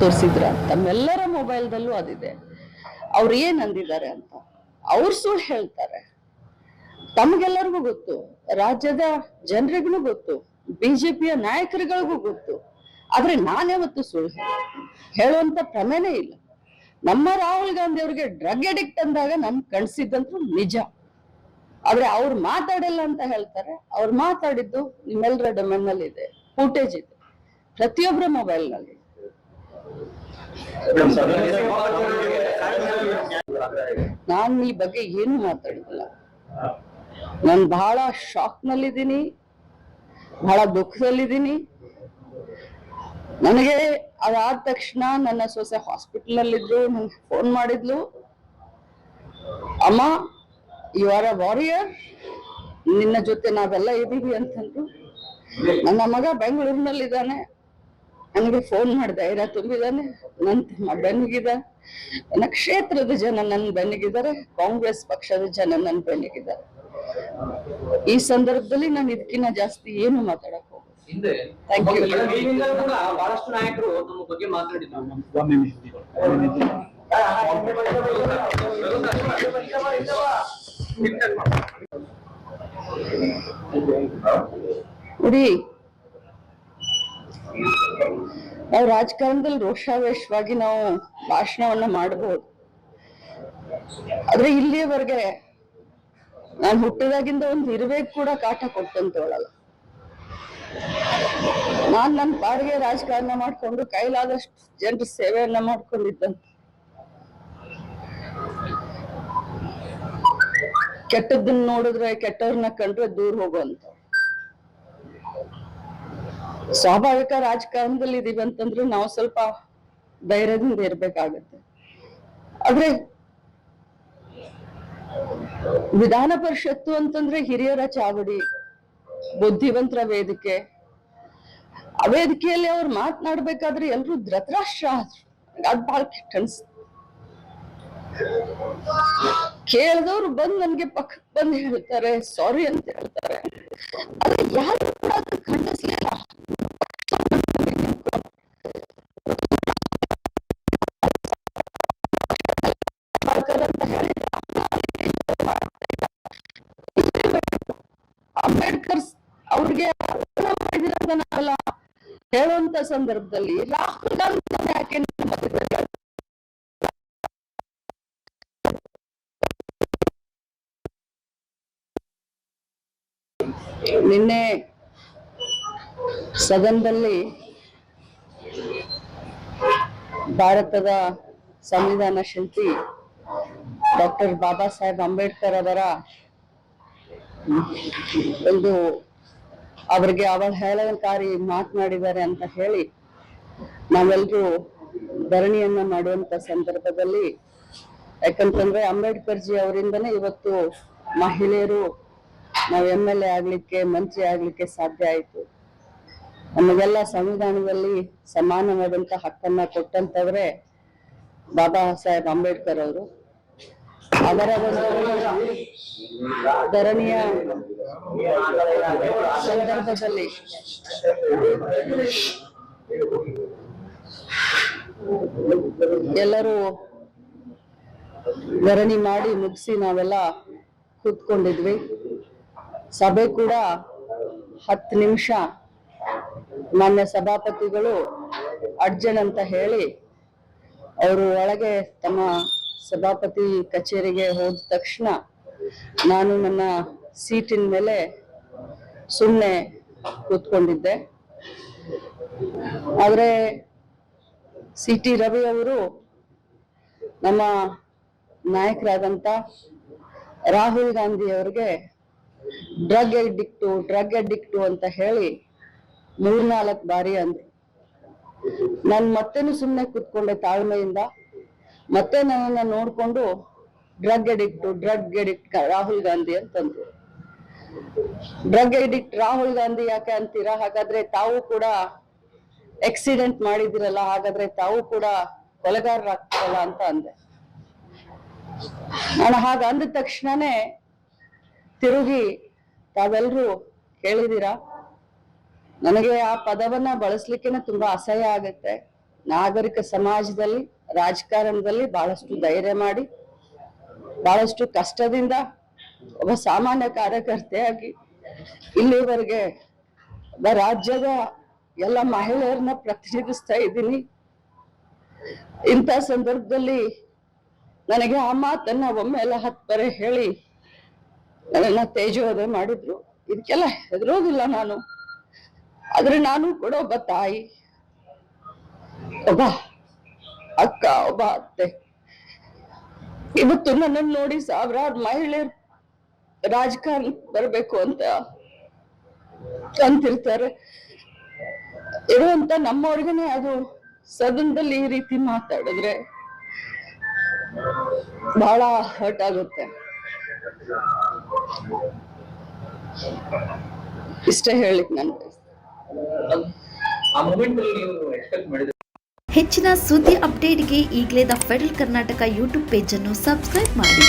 ತೋರಿಸಿದ್ರ ತಮ್ಮೆಲ್ಲರ ಮೊಬೈಲ್ದಲ್ಲೂ ಅದಿದೆ. ಅವ್ರು ಏನ್ ಅಂದಿದ್ದಾರೆ ಅಂತ ಅವ್ರು ಸುಳ್ಳು ಹೇಳ್ತಾರೆ. ತಮ್ಗೆಲ್ಲರಿಗೂ ಗೊತ್ತು, ರಾಜ್ಯದ ಜನರಿಗೂ ಗೊತ್ತು, ಬಿಜೆಪಿಯ ನಾಯಕರುಗಳಿಗೂ ಗೊತ್ತು. ಆದ್ರೆ ನಾನ್ಯಾವತ್ತು ಸುಳ್ಳು ಹೇಳುವಂತ ಪ್ರಮೇನೇ ಇಲ್ಲ. ನಮ್ಮ ರಾಹುಲ್ ಗಾಂಧಿ ಅವ್ರಿಗೆ ಡ್ರಗ್ ಅಡಿಕ್ಟ್ ಅಂದಾಗ ನನ್ ಕಣ್ಸಿದ್ದಂತೂ ನಿಜ. ಆದ್ರೆ ಅವ್ರು ಮಾತಾಡಿಲ್ಲ ಅಂತ ಹೇಳ್ತಾರೆ. ಅವ್ರು ಮಾತಾಡಿದ್ದು ನಿಮ್ಮೆಲ್ಲರ ಡೊಮೇನ್ ನಲ್ಲಿ ಇದೆ, ಫುಟೇಜ್ ಇದೆ, ಪ್ರತಿಯೊಬ್ಬರ ಮೊಬೈಲ್ ನಲ್ಲಿ. ನಾನ್ ಈ ಬಗ್ಗೆ ಏನು ಮಾತಾಡಿಲ್ಲ. ನಾನು ಬಹಳ ಶಾಕ್ ನಲ್ಲಿದ್ದೀನಿ, ಬಹಳ ದುಃಖದಲ್ಲಿದ್ದೀನಿ. ನನಗೆ ಅದಾದ ತಕ್ಷಣ ನನ್ನ ಸೊಸೆ ಹಾಸ್ಪಿಟಲ್ ಅಲ್ಲಿದ್ರು, ನನ್ಗೆ ಫೋನ್ ಮಾಡಿದ್ಲು, ಅಮ್ಮ ಯು ಆರ್ ಅ ವಾರಿಯರ್, ನಿನ್ನ ಜೊತೆ ನಾವೆಲ್ಲ ಇದ್ದೀವಿ ಅಂತಂದ್ರು. ನನ್ನ ಮಗ ಬೆಂಗಳೂರಿನಲ್ಲಿದ್ದಾನೆ, ನನಗೆ ಫೋನ್ ಮಾಡಿ ಧೈರ್ಯ ತುಂಬಿದಾನೆ. ನನ್ನ ತಮ್ಮ ಬೆನ್ನಿಗಿದ, ನನ್ನ ಕ್ಷೇತ್ರದ ಜನ ನನ್ನ ಬೆನ್ನಿಗಿದ್ದಾರೆ, ಕಾಂಗ್ರೆಸ್ ಪಕ್ಷದ ಜನ ನನ್ನ ಬೆನ್ನಿಗಿದ್ದಾರೆ. ಈ ಸಂದರ್ಭದಲ್ಲಿ ನಾನು ಇದಕ್ಕಿಂತ ಜಾಸ್ತಿ ಏನು ಮಾತಾಡಕ್ ಹೋಗೋದು. Thank you. ಬಹಳಷ್ಟು ನಾಯಕರು ನಮ್ಮ ಬಗ್ಗೆ ಮಾತಾಡಿದ್ರು. ನೋಡಿ, ನಾವು ರಾಜಕಾರಣದಲ್ಲಿ ರೋಷಾವೇಶವಾಗಿ ನಾವು ಭಾಷಣವನ್ನ ಮಾಡಬಹುದು. ಆದ್ರೆ ಇಲ್ಲಿಯವರೆಗೆ ನಾನು ಹುಟ್ಟಿದಾಗಿಂದ ಒಂದು ಇರುವೆ ಕೂಡ ಕಾಟ ಕೊಟ್ಟಂತವಳಲ್ಲ. ನಾನ್ ನನ್ನ ಪಾಡಿಗೆ ರಾಜಕಾರಣ ಮಾಡ್ಕೊಂಡು ಕೈಲಾದಷ್ಟು ಜನರ ಸೇವೆಯನ್ನ ಮಾಡ್ಕೊಂಡಿದ್ದಂತ. ಕೆಟ್ಟದ್ದನ್ನ ನೋಡಿದ್ರೆ, ಕೆಟ್ಟವ್ರನ್ನ ಕಂಡ್ರೆ ದೂರ ಹೋಗುವಂತ ಸ್ವಾಭಾವಿಕ ರಾಜಕಾರಣದಲ್ಲಿ ಇದೀವಿ ಅಂತಂದ್ರೆ ನಾವು ಸ್ವಲ್ಪ ಧೈರ್ಯದಿಂದ ಇರ್ಬೇಕಾಗತ್ತೆ. ಆದ್ರೆ ವಿಧಾನ ಪರಿಷತ್ತು ಅಂತಂದ್ರೆ ಹಿರಿಯರ ಚಾವಡಿ, ಬುದ್ಧಿವಂತರ ವೇದಿಕೆ. ಆ ವೇದಿಕೆಯಲ್ಲಿ ಅವ್ರು ಮಾತನಾಡ್ಬೇಕಾದ್ರೆ ಎಲ್ರು ಧೃತರಾಷ್ಟ್ರ ಆದ್ರು. ಅದ್ ಬಹಳ ಕೆಟ್ಟ ಅನ್ಸ್ತು. ಕೇಳಿದವ್ರು ಬಂದು ನನ್ಗೆ ಪಕ್ಕಕ್ಕೆ ಬಂದು ಹೇಳ್ತಾರೆ, ಸಾರಿ ಅಂತ ಹೇಳ್ತಾರೆ. ಆದ್ರೆ ಯಾರು ಕೂಡ ಅದನ್ನ ಖಂಡಿಸ್ಲಿಲ್ಲ. ಅಂಬೇಡ್ಕರ್ ಅವ್ರಿಗೆ ಹೇಳುವಂತ ಸಂದರ್ಭದಲ್ಲಿ ರಾಹುಲ್ ಗಾಂಧಿ ಯಾಕೆ ನಿನ್ನೆ ಸದನದಲ್ಲಿ ಭಾರತದ ಸಂವಿಧಾನ ಶಿಲ್ಪಿ ಡಾಕ್ಟರ್ ಬಾಬಾ ಸಾಹೇಬ್ ಅಂಬೇಡ್ಕರ್ ಅವರ ಒಂದು ಅವರಿಗೆ ಅವಹೇಳನಕಾರಿ ಮಾತನಾಡಿದ್ದಾರೆ ಅಂತ ಹೇಳಿ ನಾವೆಲ್ಲರೂ ಧರಣಿಯನ್ನ ಮಾಡುವಂತ ಸಂದರ್ಭದಲ್ಲಿ, ಯಾಕಂತಂದ್ರೆ ಅಂಬೇಡ್ಕರ್ ಜಿ ಅವರಿಂದನೇ ಇವತ್ತು ಮಹಿಳೆಯರು ನಾವು MLA ಆಗ್ಲಿಕ್ಕೆ, ಮಂತ್ರಿ ಆಗ್ಲಿಕ್ಕೆ ಸಾಧ್ಯ ಆಯ್ತು. ನಮಗೆಲ್ಲ ಸಂವಿಧಾನದಲ್ಲಿ ಸಮಾನವಾದಂತ ಹಕ್ಕನ್ನ ಕೊಟ್ಟಂತವ್ರೆ ಬಾಬಾ ಸಾಹೇಬ್ ಅಂಬೇಡ್ಕರ್ ಅವರು. ಅವರ ಒಂದು ಧರಣಿಯ ಸಂದರ್ಭದಲ್ಲಿ ಎಲ್ಲರೂ ಧರಣಿ ಮಾಡಿ ಮುಗಿಸಿ ನಾವೆಲ್ಲ ಕೂತ್ಕೊಂಡಿದ್ವಿ. ಸಭೆ ಕೂಡ 10 ನಿಮಿಷ ಮಾನ್ಯ ಸಭಾಪತಿಗಳು ಅಡ್ಜನ್ ಅಂತ ಹೇಳಿ ಅವರು ಒಳಗೆ ತಮ್ಮ ಸಭಾಪತಿ ಕಚೇರಿಗೆ ಹೋದ ತಕ್ಷಣ ನಾನು ನನ್ನ ಸೀಟಿನ ಮೇಲೆ ಸುಮ್ಮನೆ ಕೂತ್ಕೊಂಡಿದ್ದೆ. ಆದ್ರೆ CT ರವಿ ಅವರು ನಮ್ಮ ನಾಯಕರಾದಂತ ರಾಹುಲ್ ಗಾಂಧಿ ಅವರಿಗೆ ಡ್ರಗ್ ಅಡಿಕ್ಟು ಅಂತ ಹೇಳಿ 3-4 ಬಾರಿ ಅಂದ್ರು. ನಾನು ಮತ್ತೇನು ಸುಮ್ಮನೆ ಕೂತ್ಕೊಂಡೆ ತಾಳ್ಮೆಯಿಂದ. ಮತ್ತೆ ನನ್ನನ್ನ ನೋಡ್ಕೊಂಡು ಡ್ರಗ್ ಅಡಿಕ್ಟ್ ರಾಹುಲ್ ಗಾಂಧಿ ಅಂತಂದ್ರು. ಡ್ರಗ್ ಅಡಿಕ್ಟ್ ರಾಹುಲ್ ಗಾಂಧಿ ಯಾಕೆ ಅಂತೀರಾ? ಹಾಗಾದ್ರೆ ತಾವು ಕೂಡ ಆಕ್ಸಿಡೆಂಟ್ ಮಾಡಿದಿರಲ್ಲ, ಹಾಗಾದ್ರೆ ತಾವು ಕೂಡ ಕೊಲೆಗಾರರಾಗ್ತಿರಲ್ಲ ಅಂತ ಅಂದೆ. ನಾನು ಹಾಗ ಅಂದ ತಕ್ಷಣನೇ ತಿರುಗಿ, ತಾವೆಲ್ಲರೂ ಕೇಳಿದೀರಾ, ನನಗೆ ಆ ಪದವನ್ನ ಬಳಸ್ಲಿಕ್ಕೆ ತುಂಬಾ ಅಸಹ್ಯ ಆಗುತ್ತೆ. ನಾಗರಿಕ ಸಮಾಜದಲ್ಲಿ, ರಾಜಕಾರಣದಲ್ಲಿ ಬಹಳಷ್ಟು ಧೈರ್ಯ ಮಾಡಿ, ಬಹಳಷ್ಟು ಕಷ್ಟದಿಂದ ಒಬ್ಬ ಸಾಮಾನ್ಯ ಕಾರ್ಯಕರ್ತೆಯಾಗಿ ಇಲ್ಲಿವರೆಗೆ ರಾಜ್ಯದ ಎಲ್ಲ ಮಹಿಳೆಯರನ್ನ ಪ್ರತಿನಿಧಿಸ್ತಾ ಇದ್ದೀನಿ. ಇಂಥ ಸಂದರ್ಭದಲ್ಲಿ ನನಗೆ ಆ ಮಾತನ್ನ ಒಮ್ಮೆ ಎಲ್ಲ 10 ಬರೆ ಹೇಳಿ ನನ್ನನ್ನ ತೇಜೋವಧೆ ಮಾಡಿದ್ರು. ಇದಕ್ಕೆಲ್ಲ ಹೆದರೋದಿಲ್ಲ ನಾನು. ಆದ್ರೆ ನಾನು ಕೂಡ ಒಬ್ಬ ತಾಯಿ, ಒಬ್ಬ ಅಕ್ಕ, ಒಬ್ಬ ಅತ್ತೆ. ಇವತ್ತು ನನ್ನನ್ನು ನೋಡಿ ಸಾವಿರಾರು ಮಹಿಳೆಯರು ರಾಜಕಾರಣ ಬರಬೇಕು ಅಂತ ಅಂತಿರ್ತಾರೆ. ಇರುವಂತ ನಮ್ಮವ್ರಿಗೇನೆ ಅದು ಸದನದಲ್ಲಿ ಈ ರೀತಿ ಮಾತಾಡಿದ್ರೆ ಬಹಳ ಹರ್ಟ್ ಆಗುತ್ತೆ. ಇಷ್ಟೇ ಹೇಳಿಕ್ ನಾನು ಆ ಮೂಮೆಂಟ್ ಅಲ್ಲಿ ನೀವು ಎಕ್ಸ್ಪೆಕ್ಟ್ ಮಾಡಿದ್ರೆ. ಹೆಚ್ಚಿನ ಸುದ್ದಿ ಅಪ್ಡೇಟ್ಗೆ ಈಗಲೇ the federal Karnataka YouTube page ಅನ್ನು ಸಬ್ಸ್ಕ್ರೈಬ್ ಮಾಡಿ.